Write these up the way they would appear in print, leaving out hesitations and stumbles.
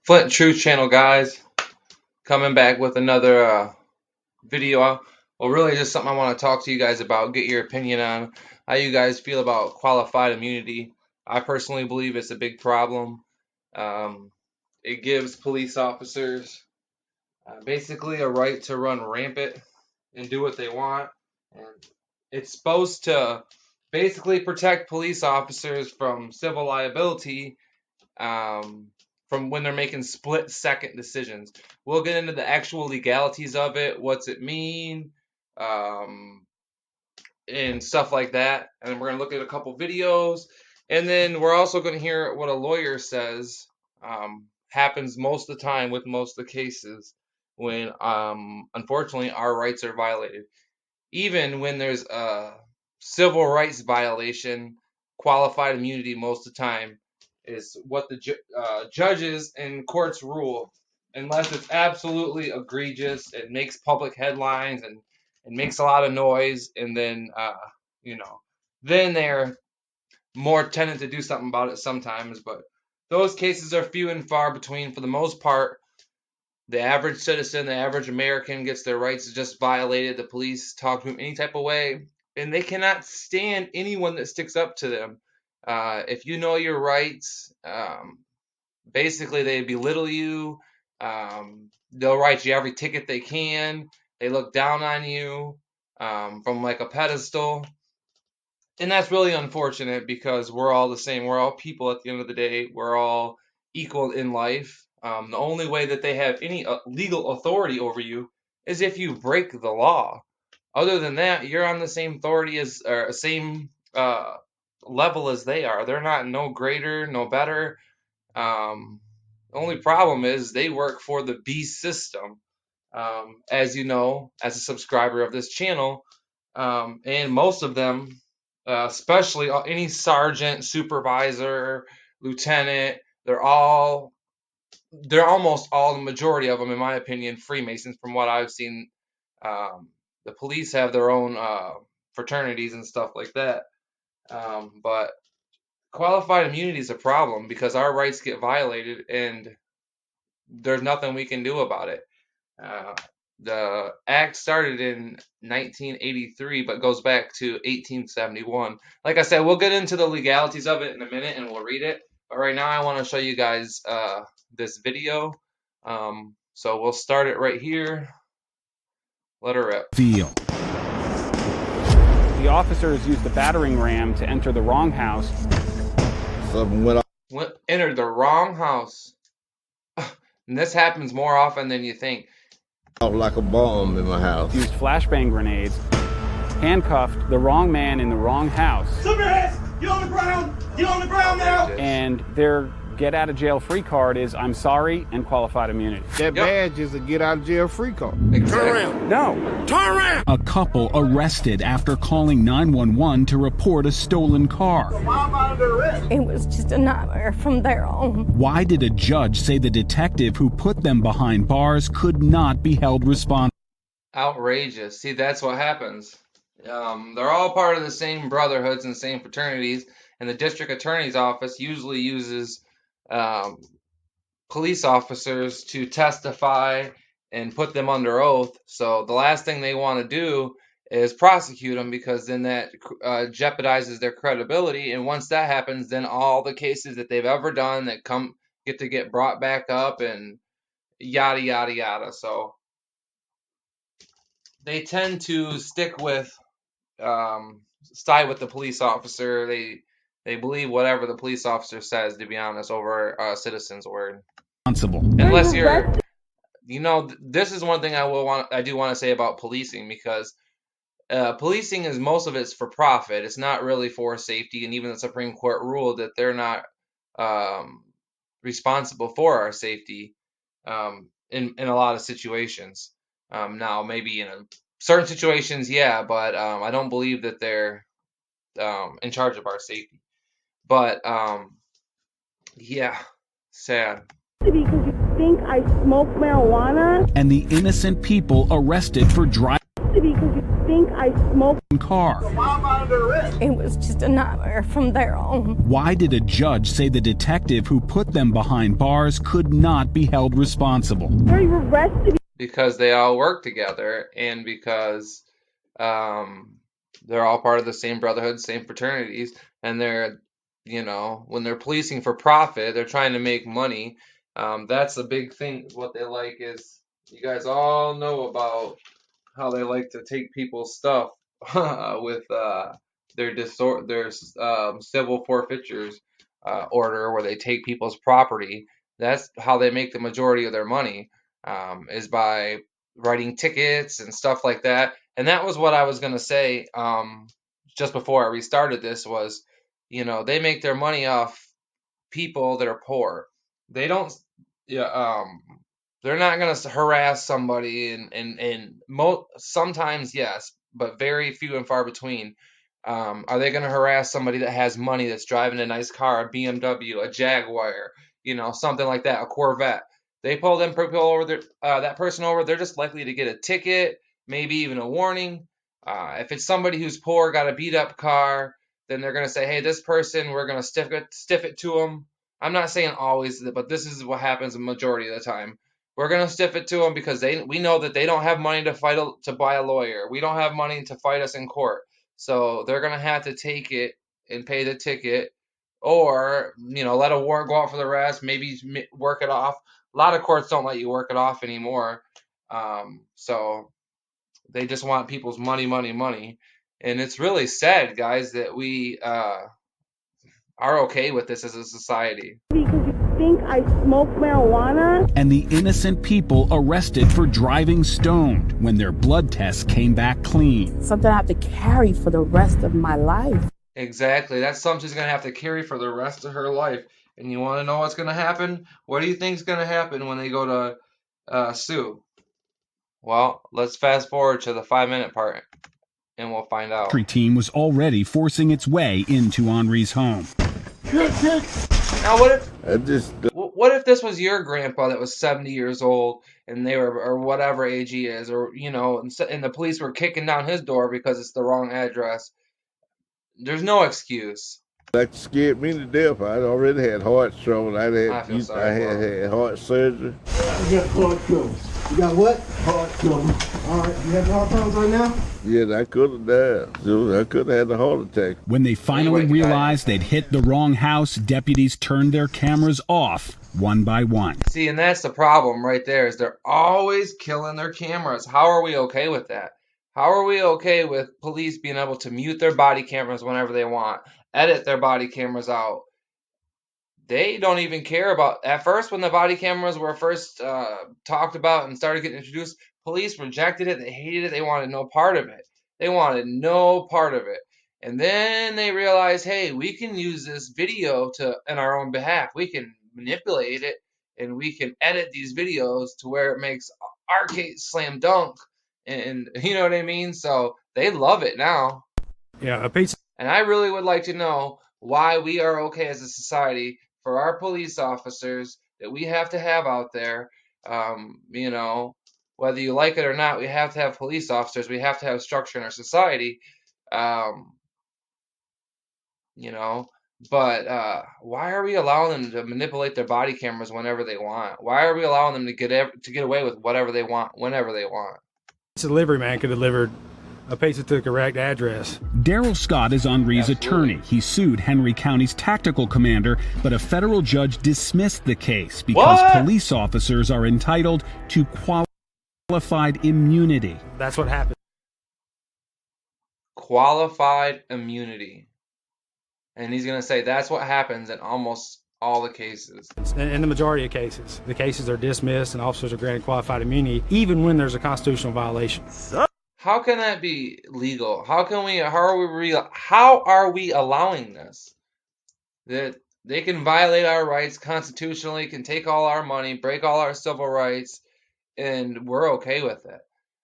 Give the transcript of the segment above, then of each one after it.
Flint Truth Channel, guys, coming back with another video. Well, really just something I want to talk to you guys about, get your opinion on how you guys feel about qualified immunity. I personally believe it's a big problem. It gives police officers basically a right to run rampant and do what they want. And it's supposed to basically protect police officers from civil liability, from when they're making split-second decisions. We'll get into the actual legalities of it, what's it mean, and stuff like that. And we're going to look at a couple videos. And then we're also going to hear what a lawyer says happens most of the time with most of the cases when, unfortunately, our rights are violated. Even when there's a civil rights violation, qualified immunity most of the time is what the judges and courts rule, unless it's absolutely egregious, it makes public headlines and makes a lot of noise, and then then they're more tended to do something about it sometimes. But those cases are few and far between. For the most part, the average citizen, the average American gets their rights just violated. The police talk to them any type of way, and they cannot stand anyone that sticks up to them. If you know your rights, basically they belittle you. They'll write you every ticket they can. They look down on you from like a pedestal. And that's really unfortunate because we're all the same. We're all people at the end of the day. We're all equal in life. The only way that they have any legal authority over you is if you break the law. Other than that, you're on the same authority as, or same level as they are. They're not no greater, no better. The only problem is they work for the beast system. As you know, as a subscriber of this channel, and most of them, especially any sergeant, supervisor, lieutenant, they're almost all, the majority of them, in my opinion, Freemasons from what I've seen. The police have their own fraternities and stuff like that. But qualified immunity is a problem because our rights get violated and there's nothing we can do about it. The act started in 1983, but goes back to 1871. Like I said, we'll get into the legalities of it in a minute and we'll read it. But right now I want to show you guys this video. So we'll start it right here. Let her rip. Feel. The officers used the battering ram to enter the wrong house. Entered the wrong house. And this happens more often than you think. Like a bomb in my house. Used flashbang grenades. Handcuffed the wrong man in the wrong house. Stop your hands! Get on the ground! Get on the ground now! And their get out of jail free card is I'm sorry and qualified immunity. That badge is a get out of jail free card. Exactly. Turn around! No. Turn around! A couple arrested after calling 911 to report a stolen car. It was just a nightmare from there on. Why did a judge say the detective who put them behind bars could not be held responsible? Outrageous. See, that's what happens. They're all part of the same brotherhoods and same fraternities, and the district attorney's office usually uses police officers to testify and put them under oath. So the last thing they want to do is prosecute them, because then that jeopardizes their credibility. And once that happens, then all the cases that they've ever done that get brought back up and yada yada yada. So they tend to stick with side with the police officer. They believe whatever the police officer says, to be honest, over a citizen's word. Unless you're, this is one thing I do want to say about policing, because policing is, most of it's for profit. It's not really for safety, and even the Supreme Court ruled that they're not responsible for our safety in a lot of situations. Now, maybe in certain situations, yeah, but I don't believe that they're in charge of our safety. But yeah, sad. Because you think I smoke marijuana? And the innocent people arrested for driving. arrested because you think I smoke car. Why am I under arrest? It was just a nightmare from there on. Why did a judge say the detective who put them behind bars could not be held responsible? You're arrested. Because they all work together, and because they're all part of the same brotherhood, same fraternities, and they're, when they're policing for profit, they're trying to make money. That's a big thing. What they like is, you guys all know about how they like to take people's stuff with their civil forfeitures order, where they take people's property. That's how they make the majority of their money, is by writing tickets and stuff like that. And that was what I was going to say just before I restarted this was, they make their money off people that are poor. They don't, yeah, they're not going to harass somebody, and sometimes yes, but very few and far between. Are they going to harass somebody that has money, that's driving a nice car, a BMW, a Jaguar, something like that, a Corvette? They pull them people over there, that person over, they're just likely to get a ticket, maybe even a warning. If it's somebody who's poor, got a beat up car, then they're going to say, hey, this person, we're going to stiff it to them. I'm not saying always, but this is what happens the majority of the time. We're going to stiff it to them because we know that they don't have money to buy a lawyer. We don't have money to fight us in court. So they're going to have to take it and pay the ticket, or, let a warrant go out for the arrest, maybe work it off. A lot of courts don't let you work it off anymore. So they just want people's money, money, money. And it's really sad, guys, that we are okay with this as a society. Because you think I smoke marijuana? And the innocent people arrested for driving stoned when their blood tests came back clean. Something I have to carry for the rest of my life. Exactly. That's something she's going to have to carry for the rest of her life. And you want to know what's going to happen? What do you think is going to happen when they go to sue? Well, let's fast forward to the 5-minute part, and we'll find out. The team was already forcing its way into Henri's home. Now, what if this was your grandpa that was 70 years old, and they were, or whatever age he is, or, and the police were kicking down his door because it's the wrong address? There's no excuse. That scared me to death. I'd already had heart trouble. I had heart surgery. You got heart trouble. You got what? Heart trouble. All right. You have heart problems right now? Yeah, I could have died. I could have had a heart attack. When they finally realized they'd hit the wrong house, deputies turned their cameras off one by one. See, and that's the problem right there, is they're always killing their cameras. How are we okay with that? How are we okay with police being able to mute their body cameras whenever they want, edit their body cameras out? They don't even care about, at first when the body cameras were first talked about and started getting introduced, police rejected it, they hated it, they wanted no part of it. They wanted no part of it. And then they realized, hey, we can use this video in our own behalf. We can manipulate it, and we can edit these videos to where it makes our case slam dunk. And you know what I mean? So they love it now. Yeah, a pizza. And I really would like to know why we are okay as a society for our police officers that we have to have out there. Whether you like it or not, we have to have police officers. We have to have structure in our society. But why are we allowing them to manipulate their body cameras whenever they want? Why are we allowing them to get away with whatever they want, whenever they want? Delivery man could deliver a pizza to the correct address. Daryl Scott is Henri's attorney. He sued Henry County's tactical commander, but a federal judge dismissed the case because police officers are entitled to qualified immunity. That's what happened. Qualified immunity. And he's going to say that's what happens in almost all the cases. In the majority of cases, the cases are dismissed and officers are granted qualified immunity, even when there's a constitutional violation. How can that be legal? How are we allowing this? That they can violate our rights constitutionally, can take all our money, break all our civil rights, and we're okay with it.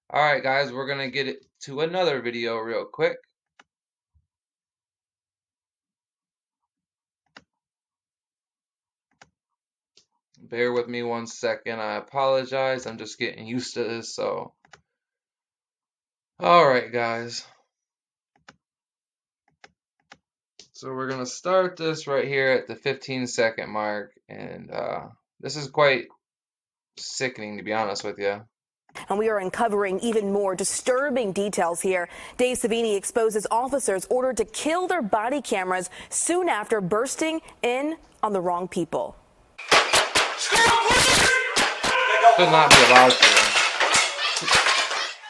All right, guys, we're going to get to another video real quick. Bear with me 1 second. I apologize. I'm just getting used to this, so All right, guys. So we're going to start this right here at the 15-second mark. And this is quite sickening, to be honest with you. And we are uncovering even more disturbing details here. Dave Savini exposes officers ordered to kill their body cameras soon after bursting in on the wrong people. Should not be allowed to.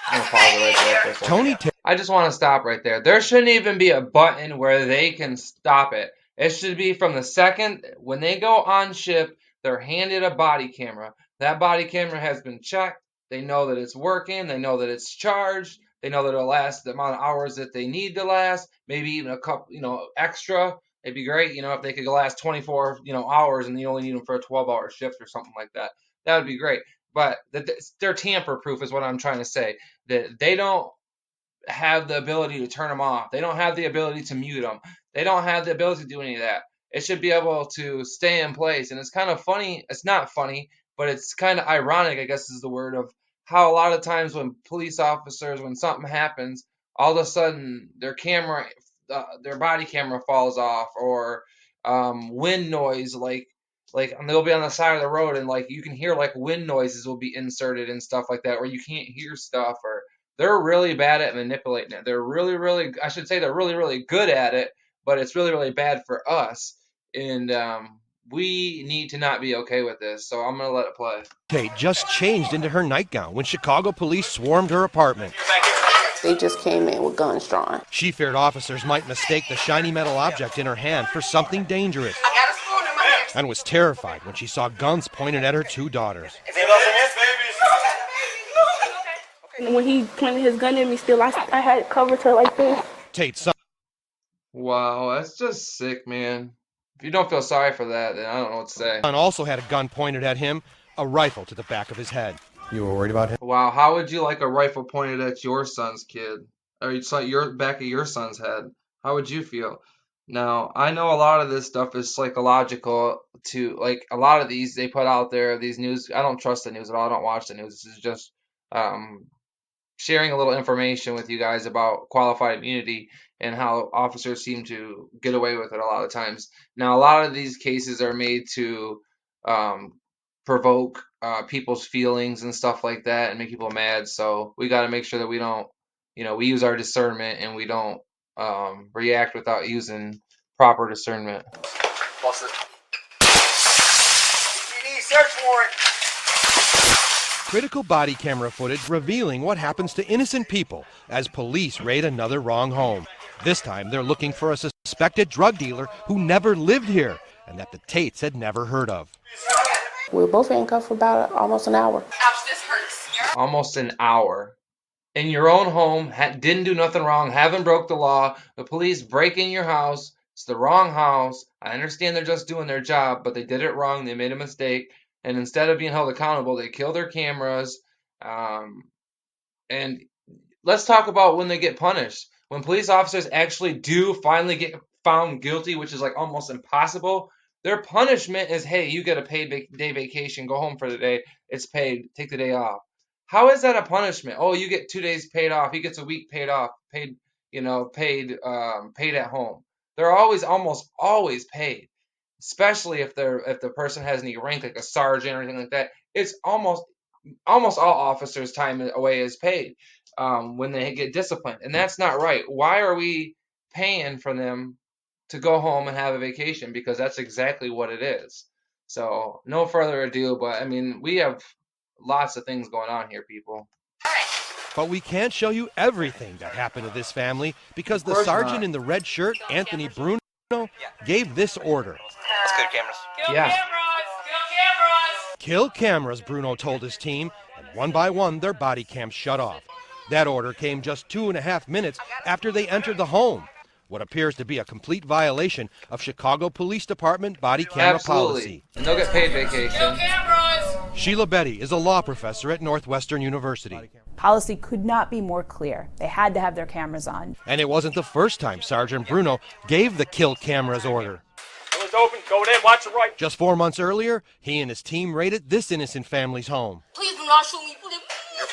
I'm gonna pause it right there for a second. I just want to stop right there. There shouldn't even be a button where they can stop it. It should be from the second when they go on ship, they're handed a body camera. That body camera has been checked. They know that it's working. They know that it's charged. They know that it'll last the amount of hours that they need to last. Maybe even a couple, extra. It'd be great, if they could last 24, hours and you only need them for a 12-hour shift or something like that. That would be great. But they're tamper-proof is what I'm trying to say. That they don't have the ability to turn them off. They don't have the ability to mute them. They don't have the ability to do any of that. It should be able to stay in place. And it's kind of funny. It's not funny, but it's kind of ironic, I guess is the word, of how a lot of times when police officers, when something happens, all of a sudden their body camera falls off, or wind noise, like they'll be on the side of the road and you can hear wind noises will be inserted and stuff like that, or you can't hear stuff, or they're really bad at manipulating it. They're really, really, I should say they're really, really good at it, but it's really, really bad for us. And we need to not be okay with this, so I'm going to let it play. Kate just changed into her nightgown when Chicago police swarmed her apartment. They just came in with guns drawn. She feared officers might mistake the shiny metal object in her hand for something dangerous, and was terrified when she saw guns pointed at her two daughters. And when he pointed his gun at me, still, I had covered her like this. Tate's son. Wow, that's just sick, man. If you don't feel sorry for that, then I don't know what to say. Son also had a gun pointed at him, a rifle to the back of his head. You were worried about him? Wow, how would you like a rifle pointed at your son's kid? Or your back of your son's head? How would you feel? Now, I know a lot of this stuff is psychological to, a lot of these they put out there, these news. I don't trust the news at all. I don't watch the news. This is just sharing a little information with you guys about qualified immunity and how officers seem to get away with it a lot of times. Now, a lot of these cases are made to provoke people's feelings and stuff like that and make people mad. So we got to make sure that we don't, we use our discernment and we don't react without using proper discernment. Bust it. ED search warrant. Critical body camera footage revealing what happens to innocent people as police raid another wrong home. This time they're looking for a suspected drug dealer who never lived here and that the Tates had never heard of. We were both handcuffed for about almost an hour. Almost an hour. In your own home, didn't do nothing wrong, haven't broke the law. The police break in your house. It's the wrong house. I understand they're just doing their job, but they did it wrong. They made a mistake. And instead of being held accountable, they kill their cameras. And let's talk about when they get punished. When police officers actually do finally get found guilty, which is almost impossible, their punishment is, hey, you get a paid day vacation, go home for the day. It's paid. Take the day off. How is that a punishment? Oh, you get 2 days paid off. He gets a week paid off, paid at home. They're almost always paid, especially if the person has any rank like a sergeant or anything like that. It's almost all officers' time away is paid when they get disciplined, and that's not right. Why are we paying for them to go home and have a vacation? Because that's exactly what it is. So no further ado, but I mean, we have lots of things going on here, people. But we can't show you everything that happened to this family because the sergeant in the red shirt, Anthony Bruno, gave this order. Let's go to cameras. Kill cameras! Kill cameras, Bruno told his team, and one by one their body cams shut off. That order came just 2.5 minutes after they entered the home. What appears to be a complete violation of Chicago Police Department body camera policy. And they'll get paid vacation. Sheila Betty is a law professor at Northwestern University. Policy could not be more clear. They had to have their cameras on. And it wasn't the first time Sergeant Bruno gave the kill cameras order. Door's open. Go in. Watch the right. Just 4 months earlier, he and his team raided this innocent family's home. Please do not shoot me. Please.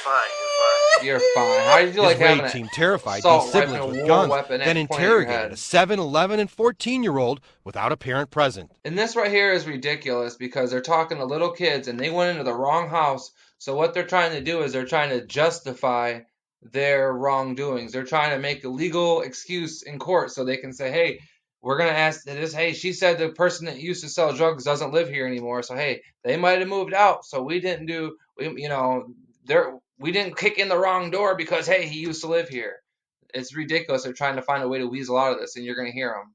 fine. You're fine. How did you like His having raid team terrified these assault rifle siblings and a with war guns, weapon then at pointed at your interrogated a head? 7, 11, and 14-year-old without a parent present. And this right here is ridiculous because they're talking to little kids and they went into the wrong house. So what they're trying to do is they're trying to justify their wrongdoings. They're trying to make a legal excuse in court so they can say, hey, we're going to ask this. Hey, she said the person that used to sell drugs doesn't live here anymore. So, hey, they might have moved out. So we didn't we didn't kick in the wrong door because, hey, he used to live here. It's ridiculous. They're trying to find a way to weasel out of this, and you're going to hear them.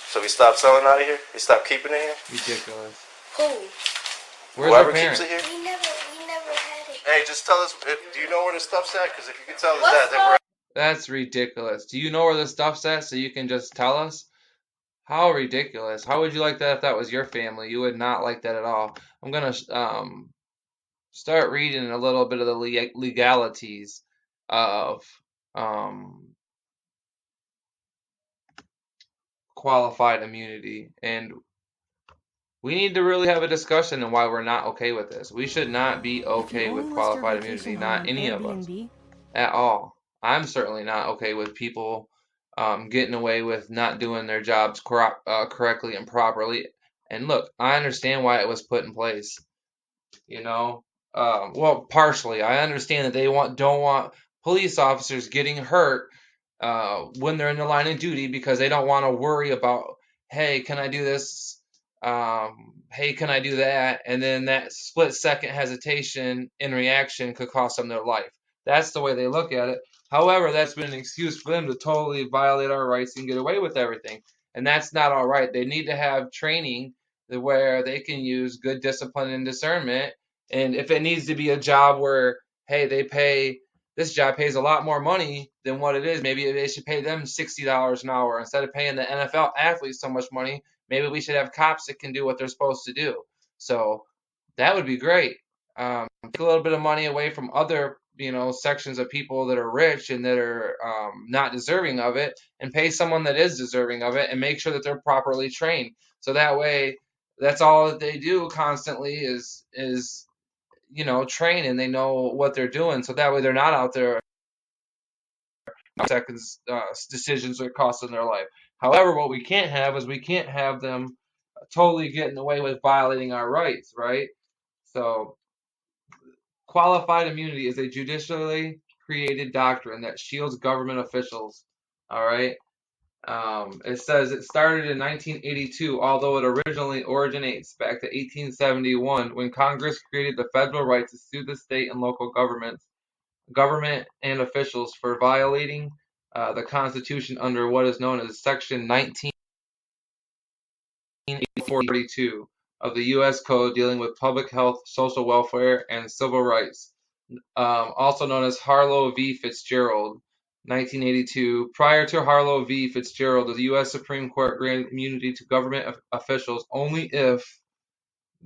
So we stopped selling out of here? We stopped keeping it here? Ridiculous. Who? Where's Whoever the parent? keeps it here? We never had it. Hey, just tell us, do you know where the stuff's at? Because if you can tell us that, then we're... That's ridiculous. Do you know where the stuff's at so you can just tell us? How ridiculous. How would you like that if that was your family? You would not like that at all. I'm going to start reading a little bit of the legalities of qualified immunity. And we need to really have a discussion on why we're not okay with this. We should not be okay with qualified immunity, not any of us at all. I'm certainly not okay with people getting away with not doing their jobs correctly and properly. And look, I understand why it was put in place. Well, partially. I understand that they don't want police officers getting hurt when they're in the line of duty because they don't want to worry about, hey, can I do this? Hey, can I do that? And then that split second hesitation in reaction could cost them their life. That's the way they look at it. However, that's been an excuse for them to totally violate our rights and get away with everything. And that's not all right. They need to have training where they can use good discipline and discernment. And if it needs to be a job where, hey, this job pays a lot more money than what it is, maybe they should pay them $60 an hour instead of paying the NFL athletes so much money. Maybe we should have cops that can do what they're supposed to do. So that would be great. Take a little bit of money away from other, sections of people that are rich and that are not deserving of it, and pay someone that is deserving of it, and make sure that they're properly trained. So that way, that's all that they do constantly is train, and they know what they're doing. So that way, they're not out there seconds decisions that cost them their life. However, what we can't have is we can't have them totally getting away with violating our rights, right? So qualified immunity is a judicially created doctrine that shields government officials, all right? It says it started in 1982, although it originally originates back to 1871 when Congress created the federal right to sue the state and local government and officials for violating the Constitution under what is known as Section 1942 of the U.S. Code dealing with public health, social welfare, and civil rights, also known as Harlow V Fitzgerald, 1982. Prior to Harlow V Fitzgerald, the U.S. Supreme Court granted immunity to government officials only if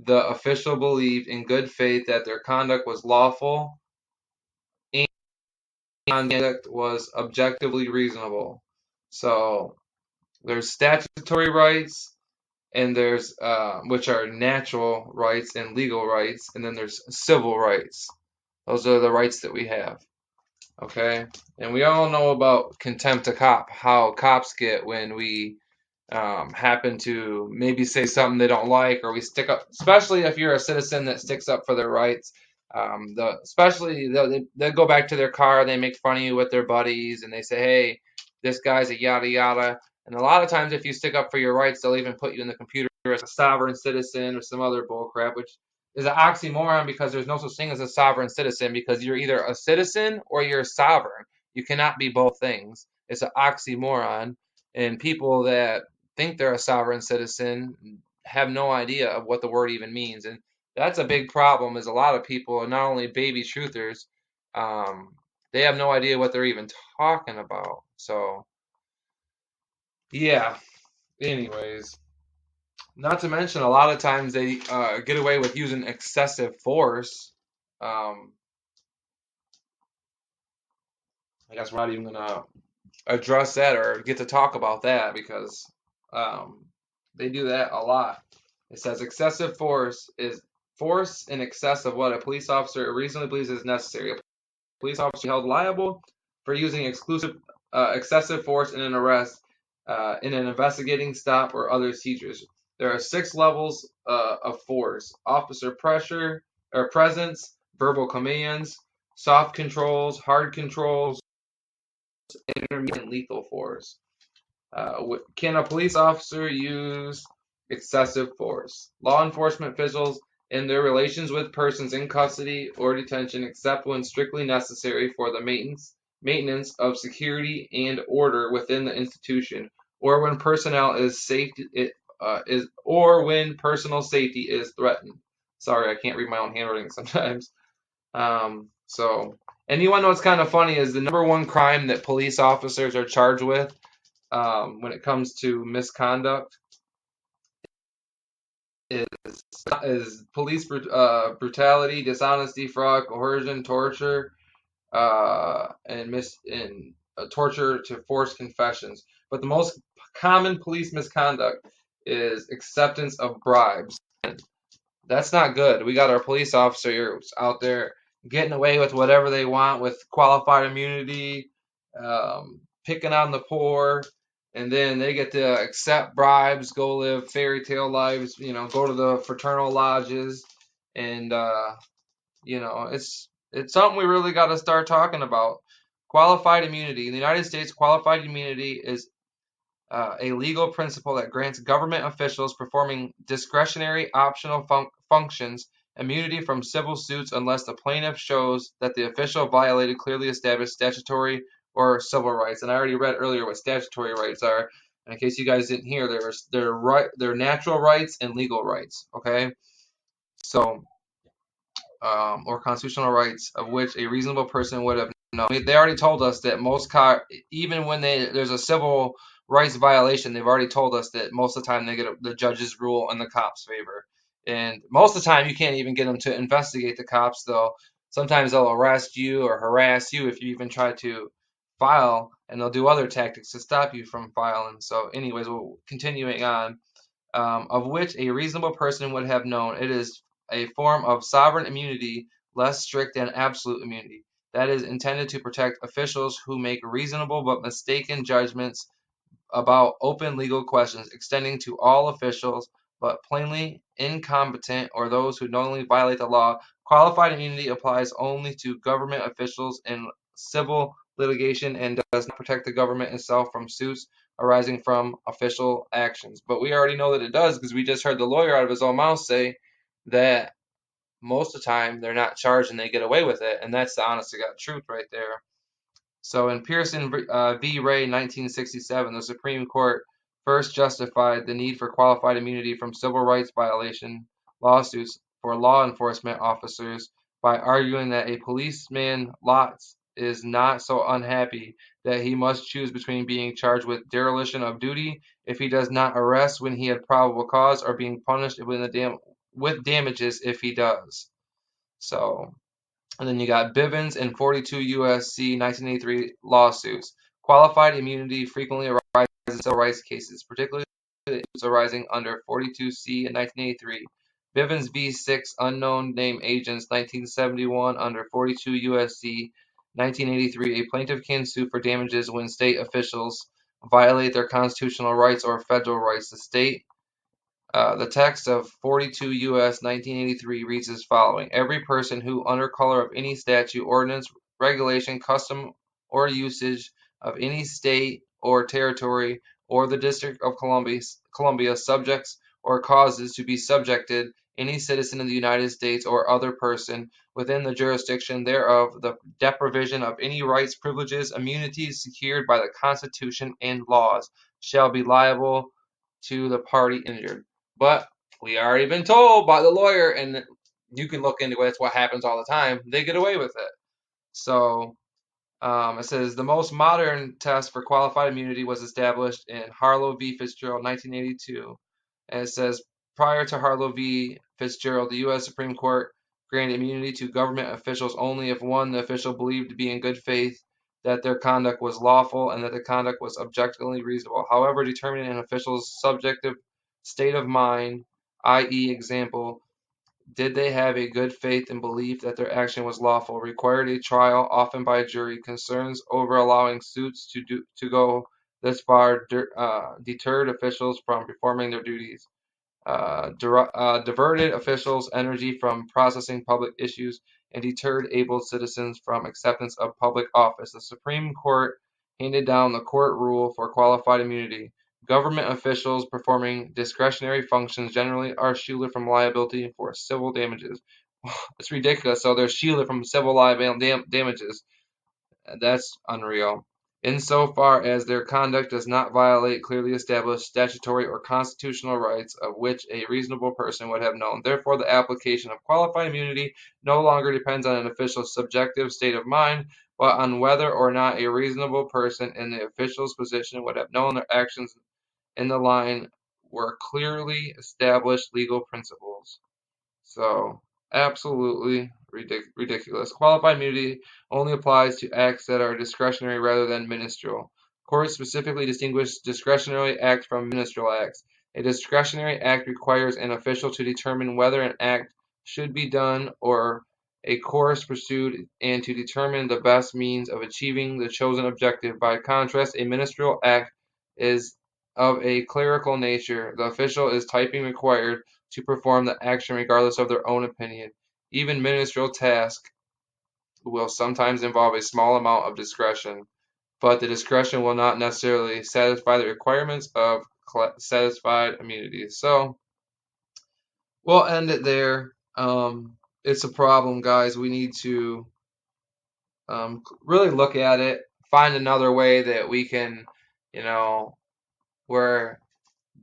the official believed in good faith that their conduct was lawful and conduct was objectively reasonable. So there's statutory rights, and there's which are natural rights and legal rights, and then there's civil rights. Those are the rights that we have. Okay, and we all know about contempt of cop, how cops get when we happen to maybe say something they don't like, or we stick up, especially if you're a citizen that sticks up for their rights. Especially they'll go back to their car, they make fun of you with their buddies, and they say, hey, this guy's a yada yada. And a lot of times if you stick up for your rights, they'll even put you in the computer as a sovereign citizen or some other bull crap, which is an oxymoron because there's no such thing as a sovereign citizen, because you're either a citizen or you're sovereign. You cannot be both things. It's an oxymoron, and people that think they're a sovereign citizen have no idea of what the word even means. And that's a big problem, is a lot of people, not only baby truthers, they have no idea what they're even talking about. So yeah, anyways, not to mention a lot of times they get away with using excessive force. I guess we're not even going to address that or get to talk about that, because they do that a lot. It says excessive force is force in excess of what a police officer reasonably believes is necessary. A police officer is held liable for using excessive force in an arrest, in an investigating stop, or other seizures. There are 6 levels of force: officer pressure or presence, verbal commands, soft controls, hard controls, intermediate, and lethal force. Can a police officer use excessive force? Law enforcement officials in their relations with persons in custody or detention, except when strictly necessary for the maintenance of security and order within the institution, or when when personal safety is threatened. Sorry, I can't read my own handwriting sometimes. And you want to know what's kind of funny is the number one crime that police officers are charged with, when it comes to misconduct, is police brutality, dishonesty, fraud, coercion, torture, and torture to force confessions. But the most common police misconduct is acceptance of bribes. That's not good. We got our police officers out there getting away with whatever they want with qualified immunity, picking on the poor, and then they get to accept bribes, go live fairy tale lives, go to the fraternal lodges, and it's something we really got to start talking about. Qualified immunity. In the United States, qualified immunity is a legal principle that grants government officials performing discretionary optional functions immunity from civil suits unless the plaintiff shows that the official violated clearly established statutory or civil rights. And I already read earlier what statutory rights are. In case you guys didn't hear, they're natural rights and legal rights. Okay, so or constitutional rights of which a reasonable person would have known. They already told us that even when there's a civil rights violation, they've already told us that most of the time they get the judge's rule in the cops' favor. And most of the time you can't even get them to investigate the cops, though. Sometimes they'll arrest you or harass you if you even try to file, and they'll do other tactics to stop you from filing. So anyways, continuing on, of which a reasonable person would have known. It is a form of sovereign immunity less strict than absolute immunity. That is intended to protect officials who make reasonable but mistaken judgments about open legal questions, extending to all officials but plainly incompetent or those who knowingly violate the law. Qualified immunity applies only to government officials in civil litigation and does not protect the government itself from suits arising from official actions. But we already know that it does, because we just heard the lawyer out of his own mouth say that most of the time they're not charged and they get away with it, and that's the honest to God truth right there. So in Pearson v. Ray, 1967, the Supreme Court first justified the need for qualified immunity from civil rights violation lawsuits for law enforcement officers by arguing that a policeman Lotz is not so unhappy that he must choose between being charged with dereliction of duty if he does not arrest when he had probable cause, or being punished with damages if he does. So, and then you got Bivens and 42 U.S.C. 1983 lawsuits. Qualified immunity frequently arises in civil rights cases, particularly those arising under 42C in 1983. Bivens v. 6 Unknown Name Agents, 1971, under 42 U.S.C. 1983. A plaintiff can sue for damages when state officials violate their constitutional rights or federal rights. The text of 42 U.S. 1983 reads as following: every person who, under color of any statute, ordinance, regulation, custom, or usage of any state or territory or the District of Columbia subjects or causes to be subjected any citizen of the United States or other person within the jurisdiction thereof the deprivation of any rights, privileges, immunities secured by the Constitution and laws shall be liable to the party injured. But we already been told by the lawyer, and you can look into it, it's what happens all the time, they get away with it. So it says the most modern test for qualified immunity was established in Harlow V Fitzgerald, 1982. And it says prior to Harlow v. Fitzgerald, the U.S. Supreme Court granted immunity to government officials only if, one, the official believed to be in good faith that their conduct was lawful and that the conduct was objectively reasonable. However, determining an official's subjective state of mind, i.e., example, Did they have a good faith and belief that their action was lawful? Required a trial, often by jury. Concerns over allowing suits to go this far deterred officials from performing their duties. Diverted officials' energy from processing public issues and deterred able citizens from acceptance of public office. The Supreme Court handed down the court rule for qualified immunity. Government officials performing discretionary functions generally are shielded from liability for civil damages. It's ridiculous. So they're shielded from civil liability damages. That's unreal. Insofar as their conduct does not violate clearly established statutory or constitutional rights of which a reasonable person would have known. Therefore, the application of qualified immunity no longer depends on an official's subjective state of mind, but on whether or not a reasonable person in the official's position would have known their actions in the line were clearly established legal principles. So, absolutely ridiculous. Qualified immunity only applies to acts that are discretionary rather than ministerial. Courts specifically distinguish discretionary acts from ministerial acts. A discretionary act requires an official to determine whether an act should be done or a course pursued and to determine the best means of achieving the chosen objective. By contrast, a ministerial act is of a clerical nature. The official is typing required to perform the action regardless of their own opinion. Even ministerial tasks will sometimes involve a small amount of discretion, but the discretion will not necessarily satisfy the requirements of satisfied immunity. So we'll end it there. It's a problem, guys. We need to really look at it, find another way that we can, where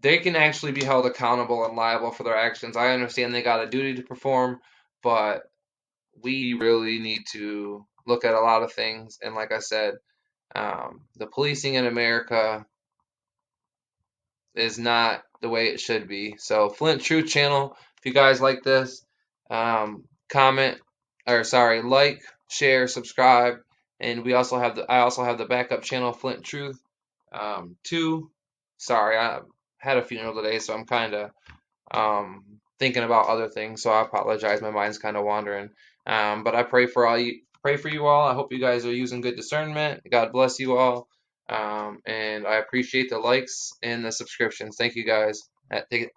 they can actually be held accountable and liable for their actions. I understand they got a duty to perform, but we really need to look at a lot of things. And like I said, the policing in America is not the way it should be. So Flint Truth Channel, if you guys like this, like, share, subscribe, and I also have the backup channel Flint Truth 2. Sorry, I had a funeral today, so I'm kind of thinking about other things. So I apologize, my mind's kind of wandering. But I pray for you all. I hope you guys are using good discernment. God bless you all. And I appreciate the likes and the subscriptions. Thank you guys. Take it.